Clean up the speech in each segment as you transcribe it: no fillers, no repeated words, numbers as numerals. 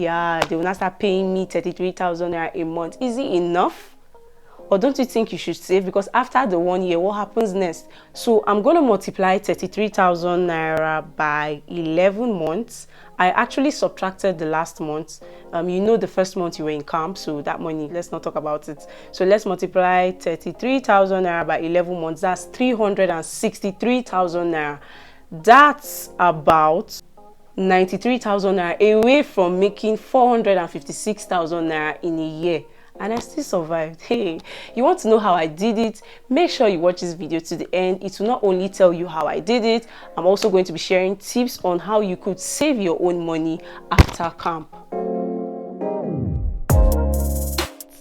Yeah, they will not start paying me 33,000 naira a month. Is it enough? Or don't you think you should save? Because after the 1 year, what happens next? So I'm going to multiply 33,000 naira by 11 months. I actually subtracted the last month. You know, the first month you were in camp, so that money, let's not talk about it. So let's multiply 33,000 naira by 11 months. That's 363,000 naira. That's about 93,000 naira away from making 456,000 naira in a year, and I still survived. Hey, you want to know how I did it? Make sure you watch this video to the end. It will not only tell you how I did it, I'm also going to be sharing tips on how you could save your own money after camp.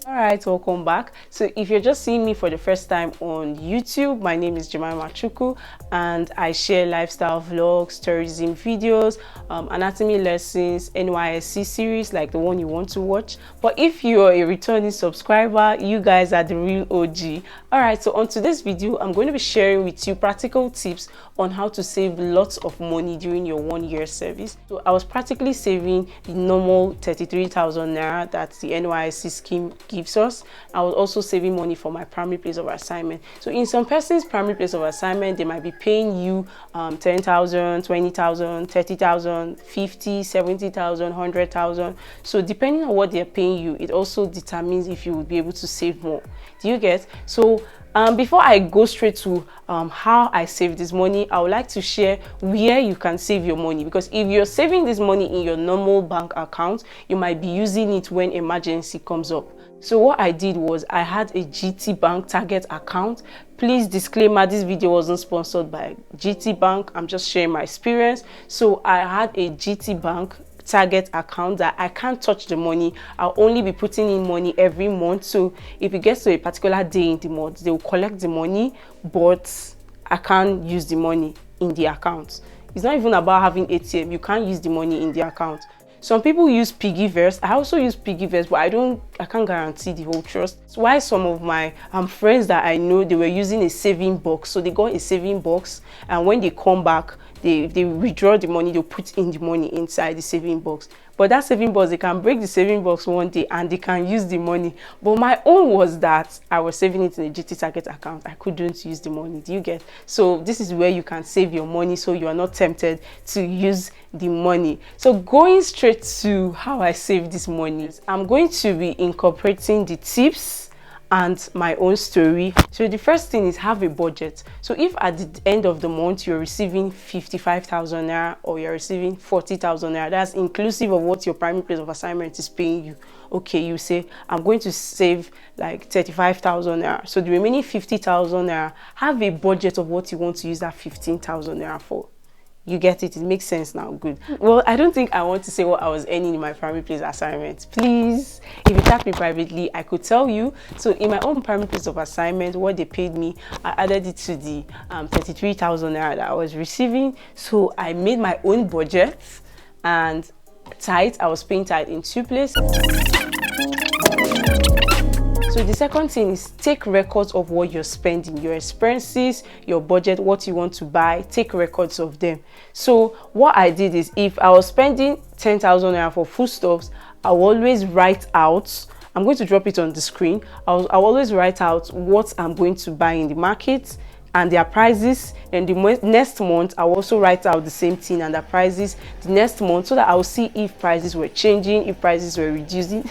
Alright, welcome back. So if you're just seeing me for the first time on YouTube, my name is Jemimasthinktankinitiative, and I share lifestyle vlogs, tourism videos, anatomy lessons, NYSC series like the one you want to watch. But if you're a returning subscriber, you guys are the real OG. Alright, so on today's video, I'm going to be sharing with you practical tips on how to save lots of money during your 1 year service. So I was practically saving the normal 33,000 naira that the NYSC scheme gives us. I was also saving money for my primary place of assignment. So in some person's primary place of assignment, they might be paying you 10,000, 20,000, 30,000, 50, 70,000, 100,000. So depending on what they're paying you, it also determines if you will be able to save more. Do you get? So before I go straight to how I save this money, I would like to share where you can save your money, because if you're saving this money in your normal bank account, you might be using it when emergency comes up. So what I did was I had a GT Bank Target account. Please disclaimer, this video wasn't sponsored by GT Bank. I'm just sharing my experience. So I had a GT Bank Target account that I can't touch the money. I'll only be putting in money every month. So if it gets to a particular day in the month, they will collect the money, but I can't use the money in the account. It's not even about having ATM. You can't use the money in the account. Some people use Piggyverse. I also use Piggyverse, but I can't guarantee the whole trust. That's why some of my friends that I know, they were using a saving box. So they got a saving box, and when they come back, they withdraw the money, they'll put in the money inside the saving box. But that saving box, they can break the saving box one day and they can use the money. But my own was that I was saving it in a GT Target account. I couldn't use the money. Do you get? So this is where you can save your money so you are not tempted to use the money. So going straight to how I save this money, I'm going to be incorporating the tips and my own story. So the first thing is have a budget. So if at the end of the month you're receiving 55,000 naira or you're receiving 40,000 naira, that's inclusive of what your primary place of assignment is paying you. Okay, you say I'm going to save like 35,000 naira. So the remaining 50,000 naira, have a budget of what you want to use that 15,000 naira for. You get it? It makes sense now. Good. Well, I don't think I want to say what I was earning in my primary place assignment. Please, if you tap me privately, I could tell you. So in my own primary place of assignment, what they paid me, I added it to the 33,000 naira that I was receiving. So I made my own budget, and tithe, I was paying tithe in 2 places. So the second thing is take records of what you're spending, your expenses, your budget, what you want to buy, take records of them. So what I did is, if I was spending 10,000 naira for foodstuffs, I will always write out, I'm going to drop it on the screen, I'll always write out what I'm going to buy in the market and their prices, and the next month I will also write out the same thing and the prices the next month, so that I will see if prices were changing, if prices were reducing.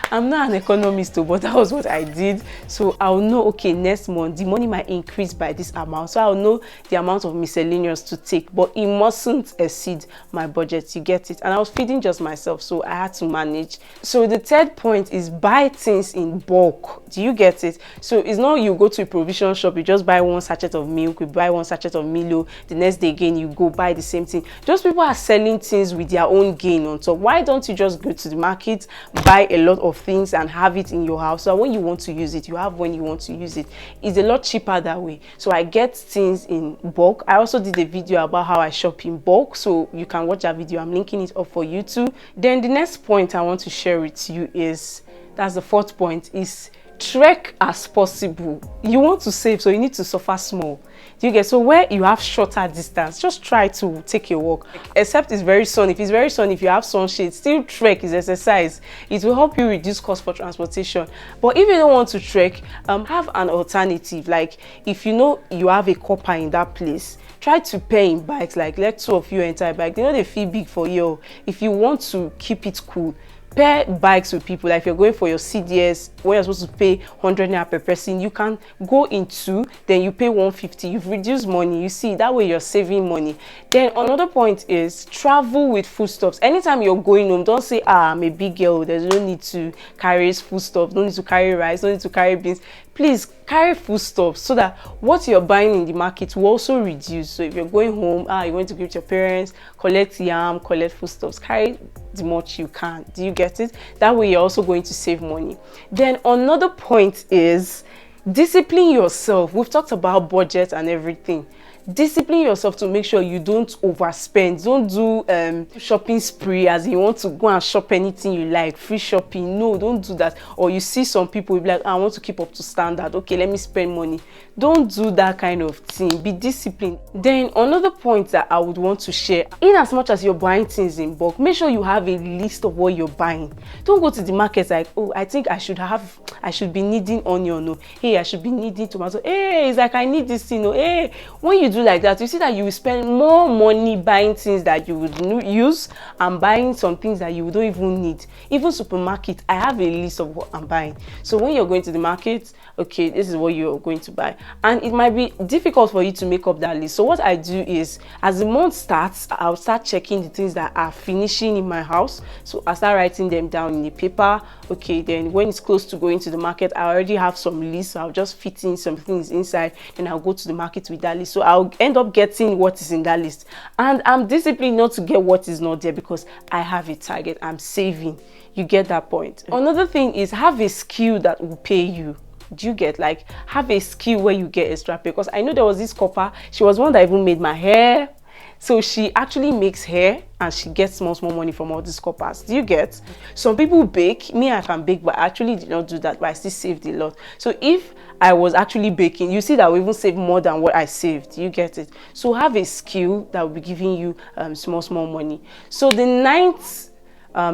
I'm not an economist though, but that was what I did. So I'll know, okay, next month the money might increase by this amount, so I'll know the amount of miscellaneous to take, but it mustn't exceed my budget. You get it? And I was feeding just myself, so I had to manage. So the third point is buy things in bulk. Do you get it? So it's not you go to a provision shop, you just buy one sachet of milk, you buy one sachet of Milo, the next day again you go buy the same thing. Those people are selling things with their own gain on top. Why don't you just go to the market, buy a lot of things and have it in your house, so when you want to use it, you have when you want to use it. It's a lot cheaper that way. So I get things in bulk. I also did a video about how I shop in bulk, so you can watch that video. I'm linking it up for you too. Then the next point I want to share with you is, that's the fourth point, is trek as possible. You want to save, so you need to suffer small. Do you get? So where you have shorter distance, just try to take a walk. Except it's very sunny. If it's very sunny, if you have sunshade, still trek is exercise. It will help you reduce cost for transportation. But if you don't want to trek, have an alternative. Like if you know you have a copper in that place, try to pay in bikes. Like let 2 of you enter a bike. They know they feel big for you. If you want to keep it cool, pair bikes with people. Like if you're going for your CDS, where you're supposed to pay 100 naira per person, you can go in 2, then you pay 150. You've reduced money. You see, that way you're saving money. Then another point is travel with foodstuffs. Anytime you're going home, don't say, I'm a big girl, there's no need to carry foodstuffs, no need to carry rice, no need to carry beans. Please carry foodstuffs so that what you're buying in the market will also reduce. So if you're going home, you're going to give it to your parents, collect yam, collect foodstuffs, carry the much you can. Do you get it? That way you're also going to save money. Then another point is discipline yourself. We've talked about budget and everything. Discipline yourself to make sure you don't overspend. Don't do shopping spree as you want to go and shop anything you like, free shopping. No, don't do that. Or you see some people will be like, I want to keep up to standard, okay, let me spend money. Don't do that kind of thing. Be disciplined. Then another point that I would want to share, in as much as you're buying things in bulk, make sure you have a list of what you're buying. Don't go to the market like, oh, I think I should be needing onion. No, hey, I should be needing tomato. Hey, it's like I need this thing. No, hey, when you do like that, you see that you will spend more money buying things that you would use and buying some things that you don't even need. Even supermarket, I have a list of what I'm buying. So when you're going to the market, okay, this is what you're going to buy, and it might be difficult for you to make up that list. So what I do is, as the month starts, I'll start checking the things that are finishing in my house. So I start writing them down in the paper. Okay, then when it's close to going to the market, I already have some lists, so I'll just fit in some things inside, and I'll go to the market with that list. So I'll end up getting what is in that list, and I'm disciplined not to get what is not there because I have a target. I'm saving. You get that point? Another thing is, have a skill that will pay you. Do you get? Like, have a skill where you get extra pay. Because I know there was this copper, she was one that even made my hair. So she actually makes hair and she gets small money from all these coppers. Do you get? Some people bake. Me, I can bake, but I actually did not do that, but I still saved a lot. So if I was actually baking, you see that I will even save more than what I saved. You get it? So have a skill that will be giving you small money. So the 9th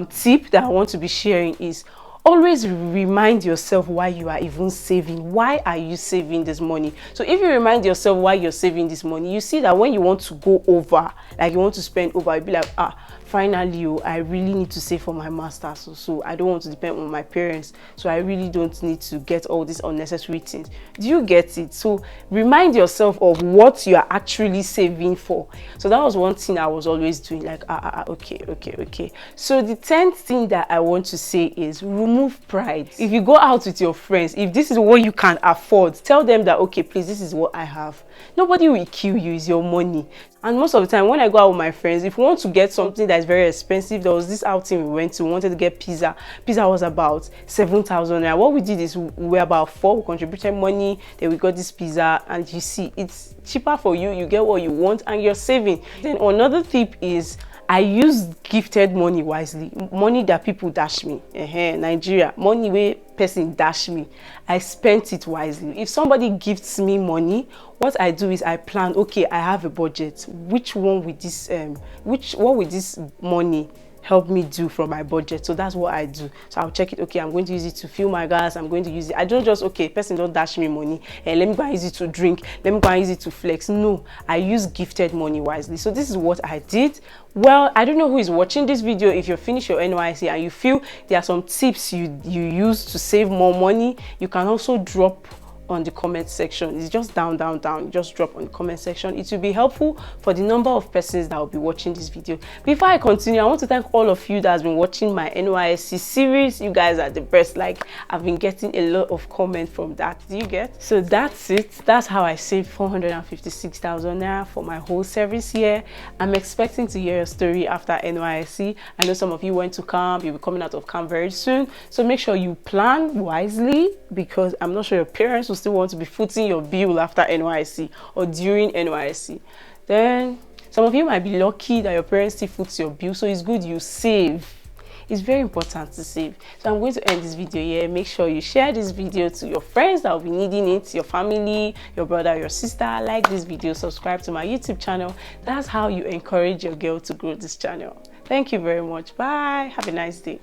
tip that I want to be sharing is, always remind yourself why you are even saving. Why are you saving this money? So if you remind yourself why you're saving this money, you see that when you want to go over, like you want to spend over, you'll be like, finally, I really need to save for my master's. So I don't want to depend on my parents. So I really don't need to get all these unnecessary things. Do you get it? So remind yourself of what you are actually saving for. So that was one thing I was always doing, like, okay. So the 10th thing that I want to say is, remove pride. If you go out with your friends, if this is what you can afford, tell them that, okay, please, this is what I have. Nobody will kill you. It's your money. And most of the time when I go out with my friends, if we want to get something that is very expensive, there was this outing we went to, we wanted to get pizza. Pizza was about 7,000 naira. What we did is, we were about 4, we contributed money, then we got this pizza, and you see, it's cheaper for you, you get what you want, and you're saving. Then another tip is, I use gifted money wisely. Money that people dash me. Nigeria, money where person dash me. I spent it wisely. If somebody gifts me money, what I do is I plan, okay, I have a budget. What will this money help me do from my budget? So that's what I do. So I'll check it. Okay, I'm going to use it to fill my gas. I'm going to use it. I don't just, okay, person don't dash me money and let me go and use it to drink. Let me go and use it to flex. No, I use gifted money wisely. So this is what I did. Well, I don't know who is watching this video. If you're finished your NYSC and you feel there are some tips you use to save more money, you can also drop on the comment section. It's just down. Just drop on the comment section. It will be helpful for the number of persons that will be watching this video. Before I continue, I want to thank all of you that has been watching my NYSC series. You guys are the best. Like, I've been getting a lot of comment from that. Do you get? So that's it. That's how I saved 456,000 naira for my whole service here. I'm expecting to hear your story after NYSC. I know some of you went to camp. You'll be coming out of camp very soon. So make sure you plan wisely, because I'm not sure your parents will still want to be footing your bill after NYSC or during NYSC. Then some of you might be lucky that your parents still foots your bill, so it's good you save. It's very important to save. So I'm going to end this video here. Make sure you share this video to your friends that will be needing it, your family, your brother, your sister. Like this video, subscribe to my YouTube channel. That's how you encourage your girl to grow this channel. Thank you very much. Bye. Have a nice day.